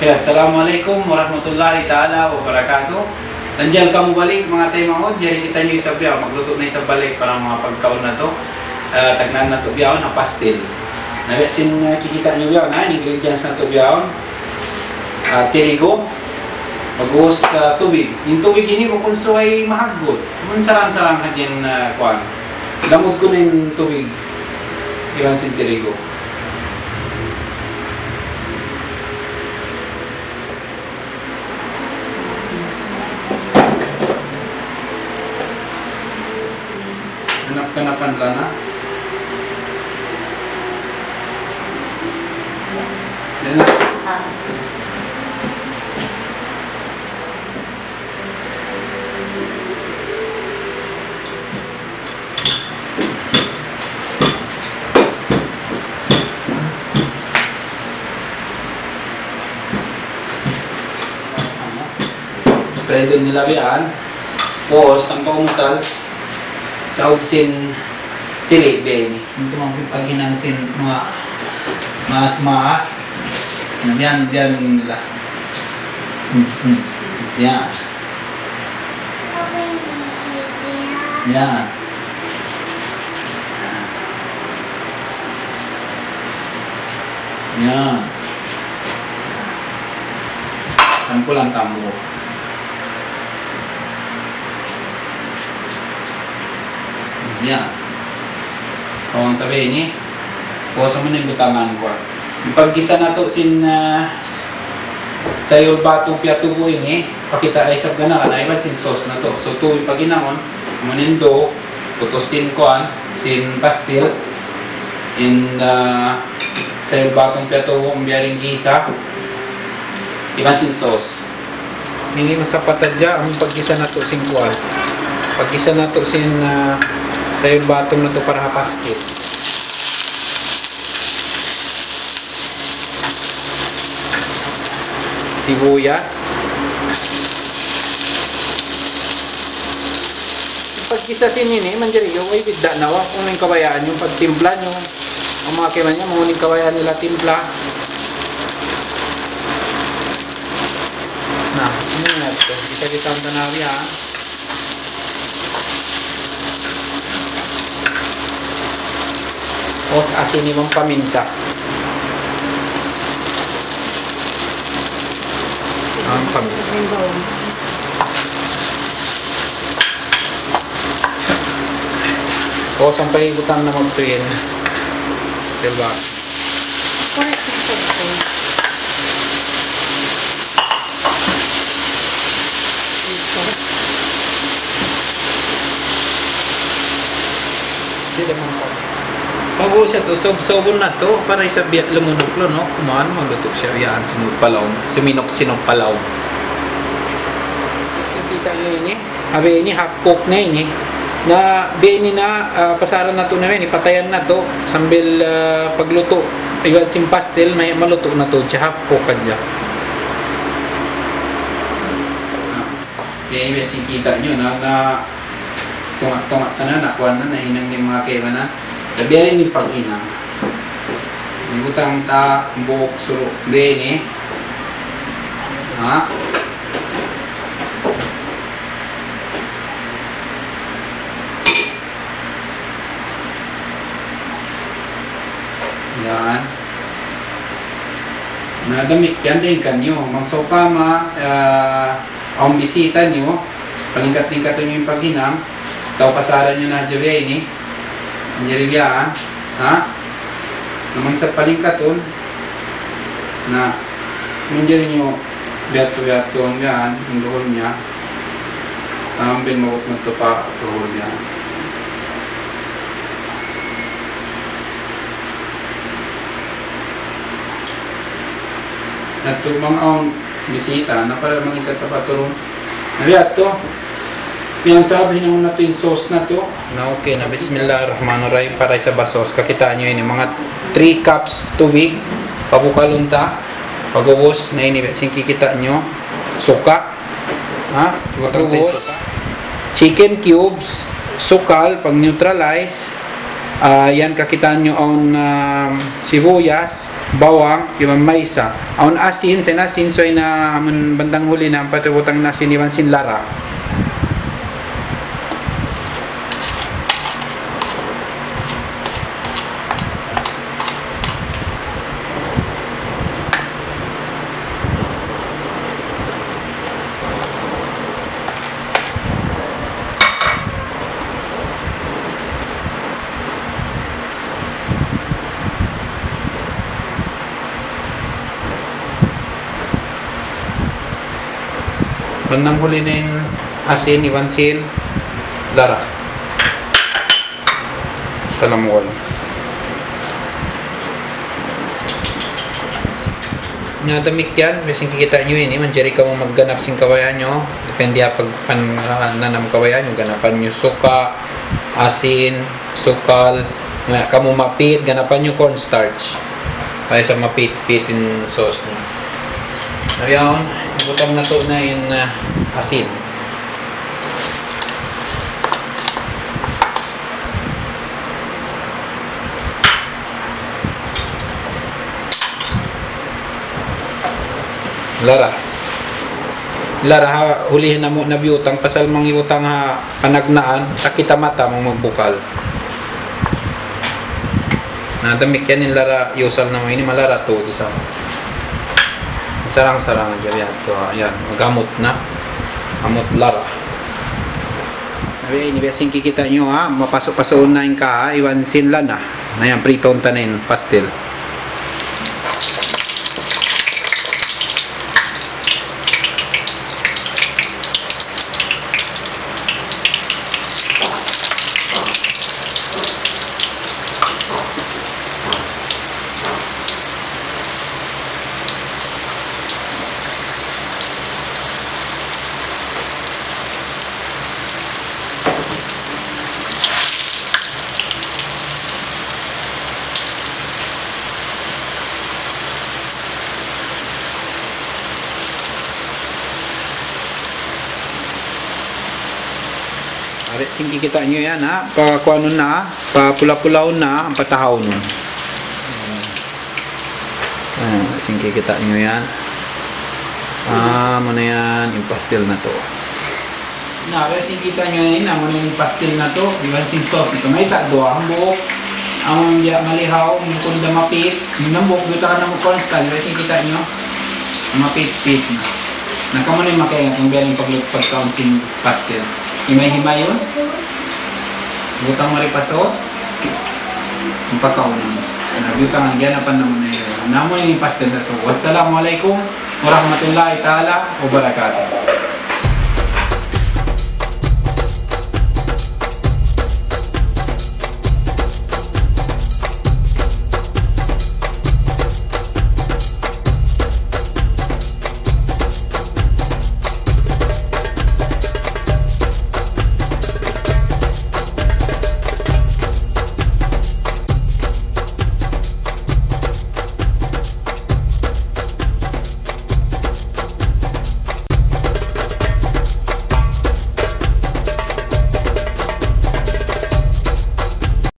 Kaya assalamualaikum warahmatullahi ta'ala wabarakatuh. Nandiyan ka mo balik mga tayo mga Diyan kita nyo isa biyaw. Magluto na isa balik para mga pagkaon na to. Tagnan na to biyaw na pastel. Nagasin kikita nyo biyaw na ingredients na to biyaw. Tirigo. Mag-uos tubig. Yung tubig ini mo kung so ay mahagot. Kung sarang-sarang ka dyan kuhan. Lamod ko na yung tubig. Iwan sin tirigo. Hanap-hanapan lang na. Yan na. Spread doon nila yan. Tapos, ang paumusal sa ubsin sili beni. Ito mga paghinang sin mga maas. Yan nila. Yan. Yan. Yan. Sampulan tambo. Yan. Kung tabi ini, puso mo na yung butangan ko. Yung pagkisa na to sin sayo batong piatubo ini, pakita ay sab gana kana iban sin sauce na to. So to yung paginangon, manindo, putusin koan, sin pastil, in sayo batong piatubo ang biyaring gisa, iban sin sauce. Hindi masapatadya ang pagkisa na to sin kuan. Pagkisa na to sin sayo batong na to para hapastil. Sibuyas. Pagkisa sin ini manjari yo ay bidda nawa kung ning kabayaan yung pagtimpla nyo. Ang mga kailan niya mga ning kabayaan nila timpla. Nah, ini na to. Kita ang tanawi ha. Os asin ni mong paminta. Ang paminta. O sampai ikutan na magtuyin. Diba? Correct. Hindi naman po. Bago siya to, sobon na to, para isa biyak lumunok lo, no? Kumaan, magluto siya, yan, sinop palaw. Kita nyo ini, abe ini, half cook na ini, na bini na, pasaran na to na yun, ipatayan na to, sambil pagluto, iwan sim pastel, may maluto na to, siya half cook ka dyan. Yan yung kita nyo, na tunga-tunga ka na, nakuha na, nahinang ni mga kema na. Sabihin ni pag-inang ibutang ta buhok suro bene ha yan nadamik yan din kanyo magsopa ang bisita nyo palingkat-lingkat nyo yung pag-inang tao pasaran nyo na dyan ini Anjalibiaan, ha? Naman sa palingkaton na menjadi nyo biato-biato ang yan, yung duhol niya sambil magot-magot pa duhol niya at mga ang bisita na para mangikat sa paturon na biato yan sabi nyo na yung sauce na to na okay na bismillahirrahmanirrahim para sa basos kakitaan nyo yun mga 3 cups tubig pabukalunta pag-ubos na yun kikita nyo suka ha pag-ubos chicken cubes sukal pag neutralize Yan kakitaan nyo ang sibuyas, bawang, yung maysa. Ang asin, sa nasin, so ay na bandang huli na, patubutang nasin, iwan sin lara. Bandang huli na yung asin, iwan sin lara. Talamol. Nadamik yan, kasi kikita nyo yun, manjari ka mong magganap sing kawayan nyo. Depende pag nanam kawayan nyo, ganapan nyo suka, asin, sukal, nga ka mo mapit, ganapan nyo cornstarch. Kaya sa mapit-pitin sauce nyo. Ngayon, butang na to na yung asin. Lara ha, hulihin na mo na biyutang pasal mga ibutang ha panagnaan sakita mata mong magbukal. Nadamik yan yung lara yusal na mo ini malara to sa sarang-sarang dyan to. Ayan, magamot na amot lara. Sabi, inibasing kikita nyo ha, mapasok-pasoon na yung ka ha, iwan sin lana na yan, pritong tanin, pastel. Sing kita nyo yan ha, pakuano na, papula-pulaw na, ang patahaw nun. Sing kita nyo yan. Muna yan, yung pastel na to. Sing kita nyo yan, muna yung pastel na to, iwan sing sauce nito. May takdo, ang buhok, ang malihaw, yung kunda mapit, yung nambok, dito ka na mo cornstarch, sing kita nyo, mapit-pit na. Nakamuna yung makaya, kung biyaling pagkaon sing pastel. Himay-himay yun. Butang maripasos. Yung pagkaunan. Butang ang ganapan naman na yun. Namun yung pastel na ito. Wassalamualaikum warahmatullahi ta'ala wabarakatuh.